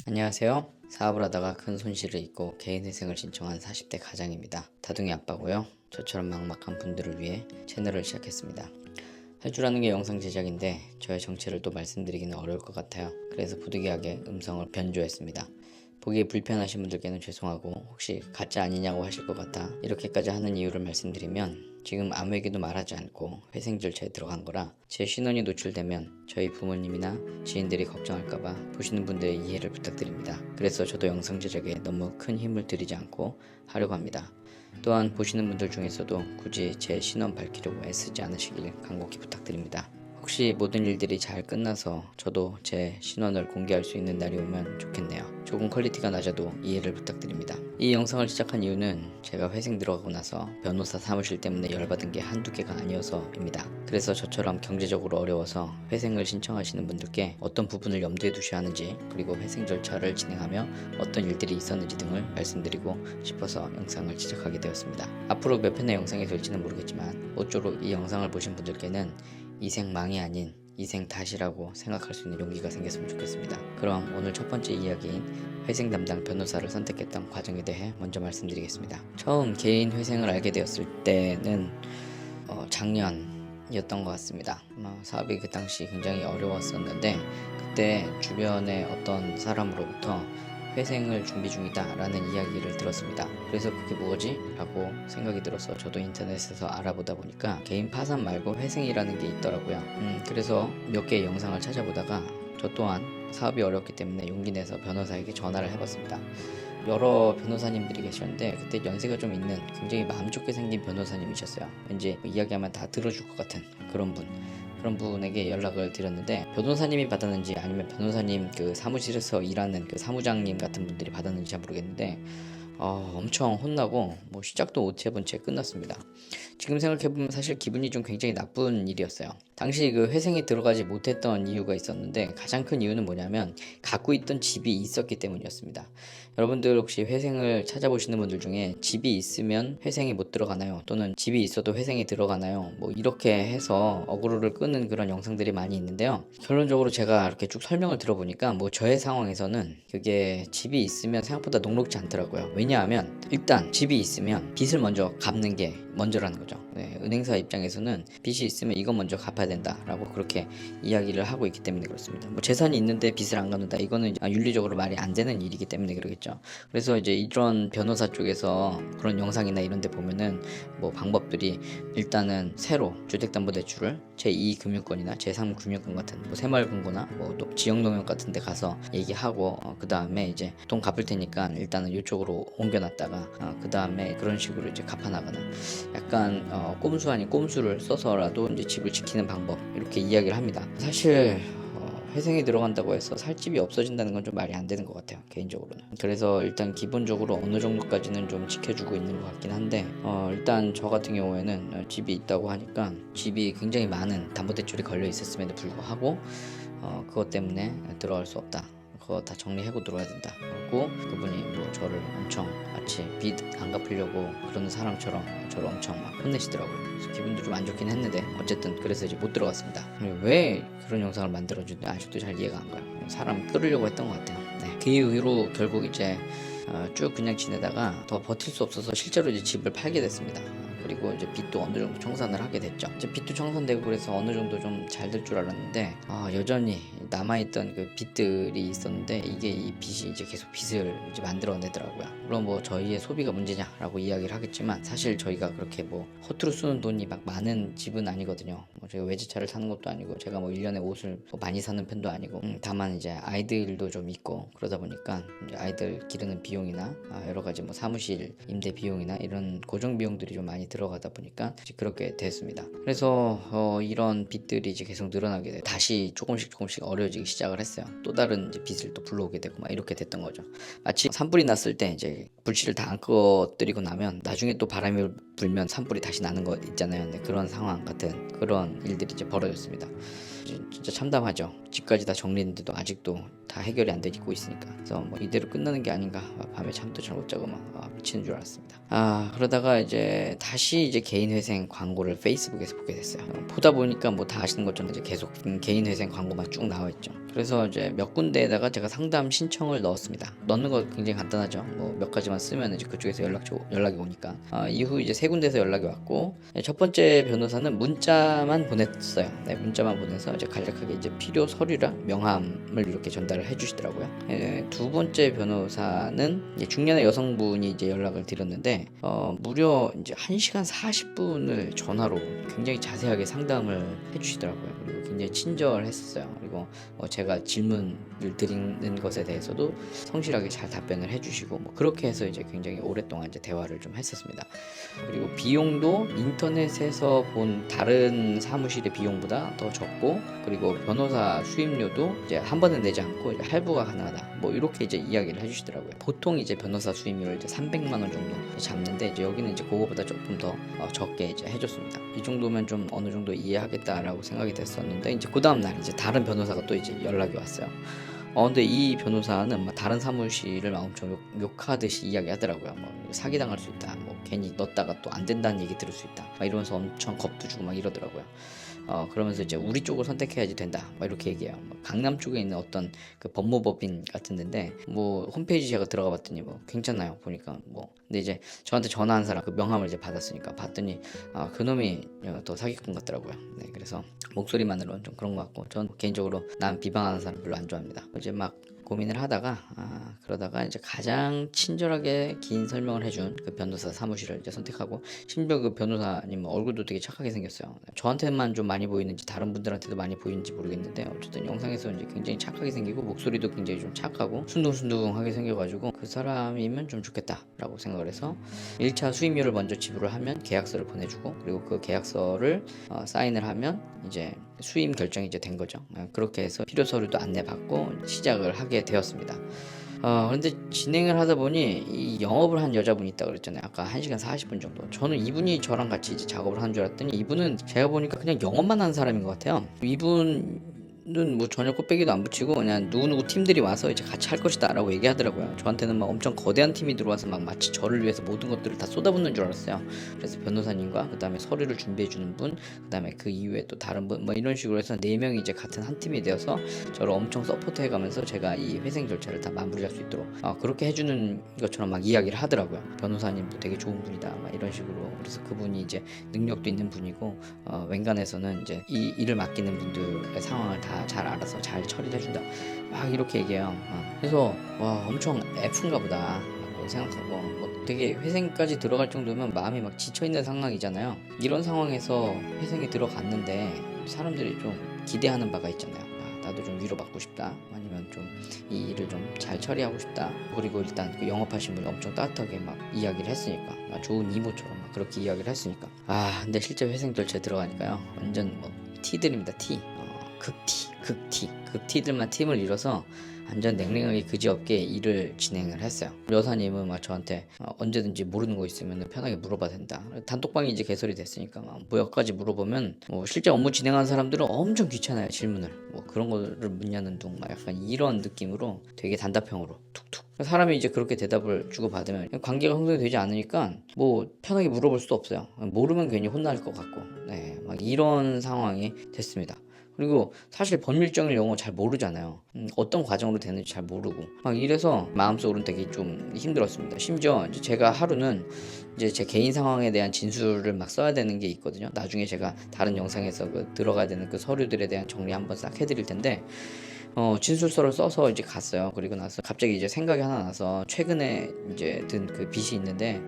안녕하세요. 사업을 하다가 큰 손실을 입고 개인회생을 신청한 40대 가장입니다. 다둥이 아빠고요. 저처럼 막막한 분들을 위해 채널을 시작했습니다. 할 줄 아는 게 영상 제작인데 저의 정체를 또 말씀드리기는 어려울 것 같아요. 그래서 부득이하게 음성을 변조했습니다. 보기에 불편하신 분들께는 죄송하고 혹시 가짜 아니냐고 하실 것 같아 이렇게까지 하는 이유를 말씀드리면 지금 아무에게도 말하지 않고 회생 절차에 들어간 거라 제 신원이 노출되면 저희 부모님이나 지인들이 걱정할까봐 보시는 분들의 이해를 부탁드립니다. 그래서 저도 영상 제작에 너무 큰 힘을 들이지 않고 하려고 합니다. 또한 보시는 분들 중에서도 굳이 제 신원 밝히려고 애쓰지 않으시길 간곡히 부탁드립니다. 혹시 모든 일들이 잘 끝나서 저도 제 신원을 공개할 수 있는 날이 오면 좋겠네요. 조금 퀄리티가 낮아도 이해를 부탁드립니다. 이 영상을 시작한 이유는 제가 회생 들어가고 나서 변호사 사무실 때문에 열받은 게 한두 개가 아니어서입니다. 그래서 저처럼 경제적으로 어려워서 회생을 신청하시는 분들께 어떤 부분을 염두에 두셔야 하는지, 그리고 회생 절차를 진행하며 어떤 일들이 있었는지 등을 말씀드리고 싶어서 영상을 시작하게 되었습니다. 앞으로 몇 편의 영상이 될지는 모르겠지만 모쪼록 이 영상을 보신 분들께는 이생망이 아닌 이생 다시라고 생각할 수 있는 용기가 생겼으면 좋겠습니다. 그럼 오늘 첫 번째 이야기인 회생 담당 변호사를 선택했던 과정에 대해 먼저 말씀드리겠습니다. 처음 개인 회생을 알게 되었을 때는 작년이었던 것 같습니다. 사업이 그 당시 굉장히 어려웠었는데 그때 주변의 어떤 사람으로부터 회생을 준비 중이다 라는 이야기를 들었습니다. 그래서 그게 뭐지? 라고 생각이 들어서 저도 인터넷에서 알아보다 보니까 개인 파산 말고 회생이라는 게 있더라고요. 그래서 몇 개의 영상을 찾아보다가 저 또한 사업이 어렵기 때문에 용기 내서 변호사에게 전화를 해봤습니다. 여러 변호사님들이 계셨는데 그때 연세가 좀 있는 굉장히 마음 좋게 생긴 변호사님이셨어요. 왠지 이야기하면 다 들어줄 것 같은 그런 분에게 연락을 드렸는데 변호사님이 받았는지 아니면 변호사님 그 사무실에서 일하는 그 사무장님 같은 분들이 받았는지 잘 모르겠는데 엄청 혼나고 뭐 시작도 못 해본 채 끝났습니다. 지금 생각해보면 사실 기분이 좀 굉장히 나쁜 일이었어요. 당시 그 회생에 들어가지 못했던 이유가 있었는데 가장 큰 이유는 뭐냐면 갖고 있던 집이 있었기 때문이었습니다. 여러분들 혹시 회생을 찾아보시는 분들 중에 집이 있으면 회생에 못 들어가나요? 또는 집이 있어도 회생에 들어가나요? 뭐 이렇게 해서 어그로를 끄는 그런 영상들이 많이 있는데요. 결론적으로 제가 이렇게 쭉 설명을 들어보니까 뭐 저의 상황에서는 그게 집이 있으면 생각보다 녹록지 않더라고요. 왜냐하면 일단 집이 있으면 빚을 먼저 갚는 게 먼저라는 거죠. 네, 은행사 입장에서는 빚이 있으면 이건 먼저 갚아야 된다라고 그렇게 이야기를 하고 있기 때문에 그렇습니다. 뭐 재산이 있는데 빚을 안 갚는다, 이거는 윤리적으로 말이 안 되는 일이기 때문에 그러겠죠. 그래서 이제 이런 변호사 쪽에서 그런 영상이나 이런 데 보면은 뭐 방법들이 일단은 새로 주택담보대출을 제2금융권이나 제3금융권 같은 뭐 새마을금고나 뭐 또 지역농협 같은 데 가서 얘기하고 그 다음에 이제 돈 갚을 테니까 일단은 이쪽으로 옮겨놨다가 그 다음에 그런 식으로 이제 갚아나가는 약간 꼼수 아닌 꼼수를 써서라도 이제 집을 지키는 방법, 이렇게 이야기를 합니다. 사실 회생에 들어간다고 해서 살 집이 없어진다는 건 좀 말이 안 되는 것 같아요, 개인적으로는. 그래서 일단 기본적으로 어느 정도까지는 좀 지켜주고 있는 것 같긴 한데 일단 저 같은 경우에는 집이 있다고 하니까 집이 굉장히 많은 담보대출이 걸려 있었음에도 불구하고 그것 때문에 들어갈 수 없다, 그거 다 정리하고 들어와야 된다 하고 그분이 뭐 저를 엄청 마치 빚 안 갚으려고 그러는 사람처럼 저를 엄청 막 혼내시더라고요. 그래서 기분도 좀 안 좋긴 했는데 어쨌든 그래서 이제 못 들어갔습니다. 왜 그런 영상을 만들어주는지 아직도 잘 이해가 안 가요. 사람 끌으려고 했던 것 같아요. 네. 그 이후로 결국 이제 쭉 그냥 지내다가 더 버틸 수 없어서 실제로 이제 집을 팔게 됐습니다. 그리고 이제 빚도 어느 정도 청산을 하게 됐죠. 이제 빚도 청산되고 그래서 어느 정도 좀 잘 될 줄 알았는데 여전히 남아있던 그 빚들이 있었는데 이게 이 빚이 이제 계속 빚을 이제 만들어내더라고요. 물론 뭐 저희의 소비가 문제냐라고 이야기를 하겠지만 사실 저희가 그렇게 뭐 허투루 쓰는 돈이 막 많은 집은 아니거든요. 뭐 제가 외제차를 사는 것도 아니고 제가 뭐 1년에 옷을 뭐 많이 사는 편도 아니고 다만 이제 아이들도 좀 있고 그러다 보니까 이제 아이들 기르는 비용이나 여러 가지 뭐 사무실 임대 비용이나 이런 고정 비용들이 좀 많이 들어가다 보니까 이제 그렇게 됐습니다. 그래서 이런 빚들이 이제 계속 늘어나게 돼 다시 조금씩 어려워지기 시작을 했어요. 또 다른 이제 빚을 또 불러오게 되고 막 이렇게 됐던 거죠. 마치 산불이 났을 때 이제 불씨를 다 안 꺼뜨리고 나면 나중에 또 바람이 불면 산불이 다시 나는 거 있잖아요. 근데 그런 상황 같은 그런 일들이 이제 벌어졌습니다. 진짜 참담하죠. 집까지 다 정리했는데도 아직도 다 해결이 안 되고 있으니까. 그래서 뭐 이대로 끝나는 게 아닌가. 밤에 잠도 잘 못 자고 막 미치는 줄 알았습니다. 그러다가 이제 다시 이제 개인 회생 광고를 페이스북에서 보게 됐어요. 보다 보니까 뭐 다 아시는 것처럼 이제 계속 개인 회생 광고만 쭉 나와 있죠. 그래서 이제 몇 군데에다가 제가 상담 신청을 넣었습니다. 넣는 거 굉장히 간단하죠. 뭐 몇 가지만 쓰면 이제 그쪽에서 연락이 오니까. 이후 이제 세 군데에서 연락이 왔고, 첫 번째 변호사는 문자만 보냈어요. 네, 문자만 보내서 이제 간략하게 이제 필요 서류랑 명함을 이렇게 전달을 해주시더라고요. 두 번째 변호사는 이제 중년의 여성분이 이제 연락을 드렸는데, 무려 이제 1시간 40분을 전화로 굉장히 자세하게 상담을 해주시더라고요. 그리고 굉장히 친절했었어요. 그리고 제가 질문을 드리는 것에 대해서도 성실하게 잘 답변을 해주시고, 뭐 그렇게 해서 이제 굉장히 오랫동안 이제 대화를 좀 했었습니다. 그리고 비용도 인터넷에서 본 다른 사무실의 비용보다 더 적고, 그리고 변호사 수임료도 이제 한 번에 내지 않고 이제 할부가 가능하다. 뭐 이렇게 이제 이야기를 해주시더라고요. 보통 이제 변호사 수임료를 이제 300만 원 정도 잡는데, 이제 여기는 이제 그거보다 조금 더 적게 이제 해줬습니다. 이 정도면 좀 어느 정도 이해하겠다라고 생각이 됐었는데, 이제 그 다음 날 이제 다른 변호사가 또 이제 연락이 왔어요. 근데 이 변호사는 막 다른 사무실을 막 엄청 욕하듯이 이야기하더라고요. 뭐 사기당할 수 있다. 뭐 괜히 넣었다가 또 안 된다는 얘기 들을 수 있다. 막 이러면서 엄청 겁도 주고 막 이러더라고요. 그러면서 이제 우리 쪽을 선택해야지 된다. 막 이렇게 얘기해요. 강남 쪽에 있는 어떤 그 법무법인 같은 데인데, 뭐 홈페이지 제가 들어가 봤더니 뭐 괜찮아요. 보니까 뭐. 근데 이제 저한테 전화한 사람 그 명함을 이제 받았으니까 봤더니 그놈이 더 사기꾼 같더라고요. 네, 그래서 목소리만으로는 좀 그런 것 같고, 전 개인적으로 남 비방하는 사람 별로 안 좋아합니다. 이제 막 고민을 하다가 그러다가 이제 가장 친절하게 긴 설명을 해준 그 변호사 사무실을 이제 선택하고, 심지어 그 변호사님 얼굴도 되게 착하게 생겼어요. 저한테만 좀 많이 보이는지 다른 분들한테도 많이 보이는지 모르겠는데, 어쨌든 영상에서 이제 굉장히 착하게 생기고 목소리도 굉장히 좀 착하고 순둥순둥하게 생겨가지고 그 사람이면 좀 좋겠다라고 생각을 해서 1차 수임료를 먼저 지불을 하면 계약서를 보내주고, 그리고 그 계약서를 사인을 하면 이제 수임 결정이 이제 된 거죠. 그렇게 해서 필요 서류도 안내받고 시작을 하게 되었습니다. 그런데 진행을 하다 보니 이 영업을 한 여자분이 있다고 그랬잖아요. 아까 1시간 40분 정도. 저는 이분이 저랑 같이 이제 작업을 하는 줄 알았더니, 이분은 제가 보니까 그냥 영업만 하는 사람인 것 같아요. 이분은 뭐 전혀 꽃배기도 안 붙이고 그냥 누구누구 팀들이 와서 이제 같이 할 것이다 라고 얘기하더라고요. 저한테는 막 엄청 거대한 팀이 들어와서 막 마치 저를 위해서 모든 것들을 다 쏟아붓는 줄 알았어요. 그래서 변호사님과 그 다음에 서류를 준비해 주는 분, 그 다음에 그 이후에 또 다른 분, 뭐 이런 식으로 해서 4명이 이제 같은 한 팀이 되어서 저를 엄청 서포트 해가면서 제가 이 회생 절차를 다 마무리할 수 있도록 그렇게 해주는 것처럼 막 이야기를 하더라고요. 변호사님도 되게 좋은 분이다 막 이런 식으로. 그래서 그분이 이제 능력도 있는 분이고, 웬간에서는 이제 이 일을 맡기는 분들의 상황을 다 잘 알아서 잘 처리를 해준다 막 이렇게 얘기해요. 그래서 와, 엄청 F인가 보다 라고 생각하고, 뭐 되게 회생까지 들어갈 정도면 마음이 막 지쳐있는 상황이잖아요. 이런 상황에서 회생에 들어갔는데 사람들이 좀 기대하는 바가 있잖아요. 나도 좀 위로받고 싶다, 아니면 좀 이 일을 좀 잘 처리하고 싶다. 그리고 일단 그 영업하신 분이 엄청 따뜻하게 막 이야기를 했으니까, 좋은 이모처럼 막 그렇게 이야기를 했으니까. 근데 실제 회생 절차에 들어가니까요, 완전 뭐 T들입니다. T. 극티들만 팀을 이뤄서 완전 냉랭하게 그지없게 일을 진행을 했어요. 여사님은 막 저한테 언제든지 모르는 거 있으면 편하게 물어봐도 된다. 단톡방이 이제 개설이 됐으니까 뭐 몇 가지 물어보면, 뭐 실제 업무 진행하는 사람들은 엄청 귀찮아요. 질문을 뭐 그런 거를 묻냐는 둥 막 약간 이런 느낌으로 되게 단답형으로 툭툭 사람이 이제 그렇게 대답을 주고 받으면 관계가 형성이 되지 않으니까 뭐 편하게 물어볼 수도 없어요. 모르면 괜히 혼날 것 같고, 네, 막 이런 상황이 됐습니다. 그리고 사실 법률적인 용어 잘 모르잖아요. 어떤 과정으로 되는지 잘 모르고 막 이래서 마음속으로는 되게 좀 힘들었습니다. 심지어 이제 제가 하루는 이제 제 개인 상황에 대한 진술을 막 써야 되는 게 있거든요. 나중에 제가 다른 영상에서 들어가야 되는 그 서류들에 대한 정리 한번 싹 해드릴 텐데, 진술서를 써서 이제 갔어요. 그리고 나서 갑자기 이제 생각이 하나 나서, 최근에 이제 든 그 빚이 있는데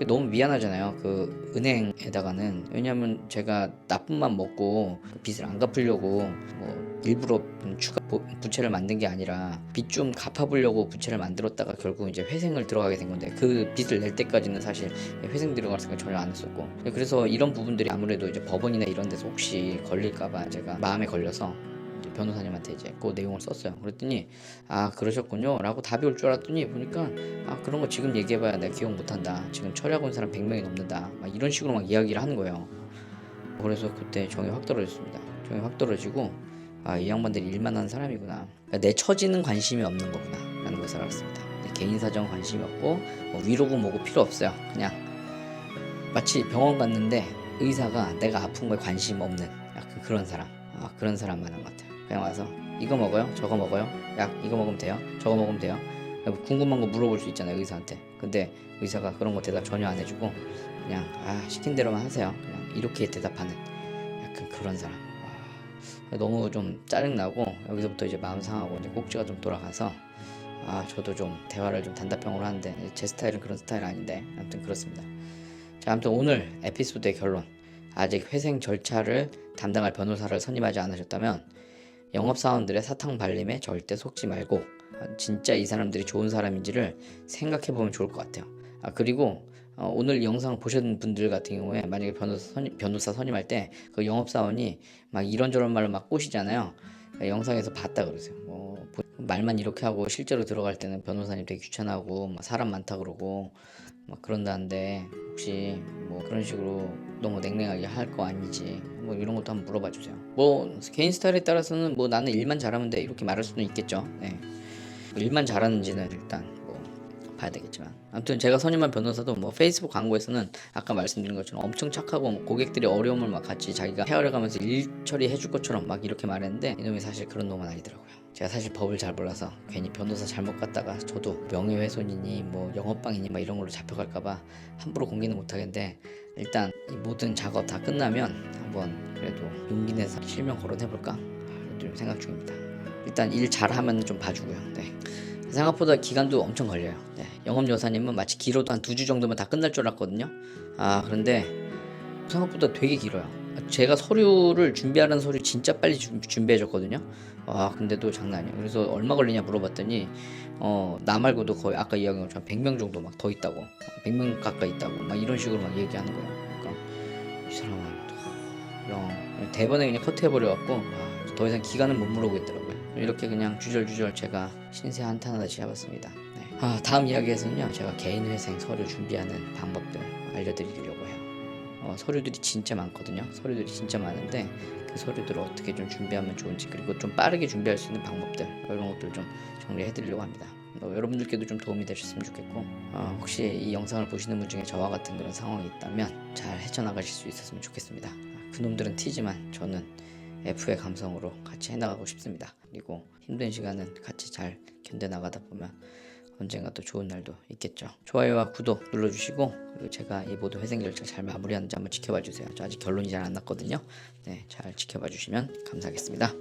너무 미안하잖아요. 그 은행에다가는. 왜냐면 제가 나쁜 맘 먹고 그 빚을 안 갚으려고 뭐 일부러 추가 부채를 만든 게 아니라 빚 좀 갚아보려고 부채를 만들었다가 결국 이제 회생을 들어가게 된 건데, 그 빚을 낼 때까지는 사실 회생 들어갈 생각 전혀 안 했었고, 그래서 이런 부분들이 아무래도 이제 법원이나 이런 데서 혹시 걸릴까봐 제가 마음에 걸려서 변호사님한테 이제 그 내용을 썼어요. 그랬더니 그러셨군요 라고 답이 올 줄 알았더니, 보니까 그런 거 지금 얘기해봐야 내가 기억 못한다, 지금 처리하고 있는 사람 100명이 넘는다, 막 이런 식으로 막 이야기를 하는 거예요. 그래서 그때 정이 확 떨어졌습니다. 정이 확 떨어지고 아, 이 양반들이 일만 하는 사람이구나. 그러니까 내 처지는 관심이 없는 거구나 라는 것을 알았습니다. 내 개인 사정 관심이 없고 뭐 위로고 뭐고 필요 없어요. 그냥 마치 병원 갔는데 의사가 내가 아픈 거에 관심 없는 약간 그런 사람. 아, 그런 사람 많은 것 같아요. 그냥 와서 이거 먹어요? 저거 먹어요? 약 이거 먹으면 돼요? 저거 먹으면 돼요? 궁금한 거 물어볼 수 있잖아요, 의사한테. 근데 의사가 그런 거 대답 전혀 안 해주고 그냥 시킨 대로만 하세요. 그냥 이렇게 대답하는 약간 그런 사람. 너무 좀 짜증나고 여기서부터 이제 마음 상하고 이제 꼭지가 좀 돌아가서 저도 좀 대화를 좀 단답형으로 하는데 제 스타일은 그런 스타일 아닌데 아무튼 그렇습니다. 자, 아무튼 오늘 에피소드의 결론. 아직 회생 절차를 담당할 변호사를 선임하지 않으셨다면 영업사원들의 사탕 발림에 절대 속지 말고 진짜 이 사람들이 좋은 사람인지를 생각해보면 좋을 것 같아요. 그리고 오늘 영상 보신 분들 같은 경우에 만약에 변호사 선임할 때 그 영업사원이 막 이런저런 말로 막 꼬시잖아요. 영상에서 봤다 그러세요. 말만 이렇게 하고 실제로 들어갈 때는 변호사님 되게 귀찮아하고 막 사람 많다 그러고 막 그런다는데 혹시 뭐 그런 식으로 너무 냉랭하게 할 거 아니지, 뭐 이런 것도 한번 물어봐 주세요. 뭐 개인 스타일에 따라서는 뭐 나는 일만 잘하면 돼 이렇게 말할 수도 있겠죠. 네. 일만 잘하는지는 일단 뭐 봐야 되겠지만, 아무튼 제가 선임한 변호사도 뭐 페이스북 광고에서는 아까 말씀드린 것처럼 엄청 착하고 뭐 고객들이 어려움을 막 같이 자기가 헤아려가면서 일 처리해 줄 것처럼 막 이렇게 말했는데 이놈이 사실 그런 놈은 아니더라고요. 제가 사실 법을 잘 몰라서 괜히 변호사 잘못 갔다가 저도 명예훼손이니 뭐 영업방해니 막 이런 걸로 잡혀갈까봐 함부로 공개는 못하겠는데, 일단 이 모든 작업 다 끝나면 한번 그래도 용기 내서 실명 거론해볼까 좀 생각 중입니다. 일단 일 잘하면 좀 봐주고요. 네. 생각보다 기간도 엄청 걸려요. 네. 영업여사님은 마치 길어도 한 2주 정도면 다 끝날 줄 알았거든요. 그런데 생각보다 되게 길어요. 제가 서류를 준비하는 서류 진짜 빨리 준비해줬거든요. 근데도 장난 아니에요. 그래서 얼마 걸리냐 물어봤더니 나 말고도 거의 아까 이야기한 것처럼 100명 정도 막 더 있다고, 100명 가까이 있다고 막 이런 식으로 막 얘기하는 거예요. 그러니까 이 사람은 대본에 그냥 커트해버려갖고 더 이상 기간은 못 물어보겠더라고요. 이렇게 그냥 주절주절 제가 신세 한탄하다 지나봤습니다. 네. 다음 이야기에서는요, 제가 개인 회생 서류 준비하는 방법들 알려드리려고 해요. 서류들이 진짜 많거든요. 서류들이 진짜 많은데 그 서류들을 어떻게 좀 준비하면 좋은지, 그리고 좀 빠르게 준비할 수 있는 방법들, 이런 것들 좀 정리해드리려고 합니다. 여러분들께도 좀 도움이 되셨으면 좋겠고, 혹시 이 영상을 보시는 분 중에 저와 같은 그런 상황이 있다면 잘 헤쳐나가실 수 있었으면 좋겠습니다. 그놈들은 T지만 저는 F의 감성으로 같이 해나가고 싶습니다. 그리고 힘든 시간은 같이 잘 견뎌나가다 보면 언젠가 또 좋은 날도 있겠죠. 좋아요와 구독 눌러주시고, 그리고 제가 이 모든 회생 절차 잘 마무리하는지 한번 지켜봐 주세요. 저 아직 결론이 잘 안 났거든요. 네, 잘 지켜봐 주시면 감사하겠습니다.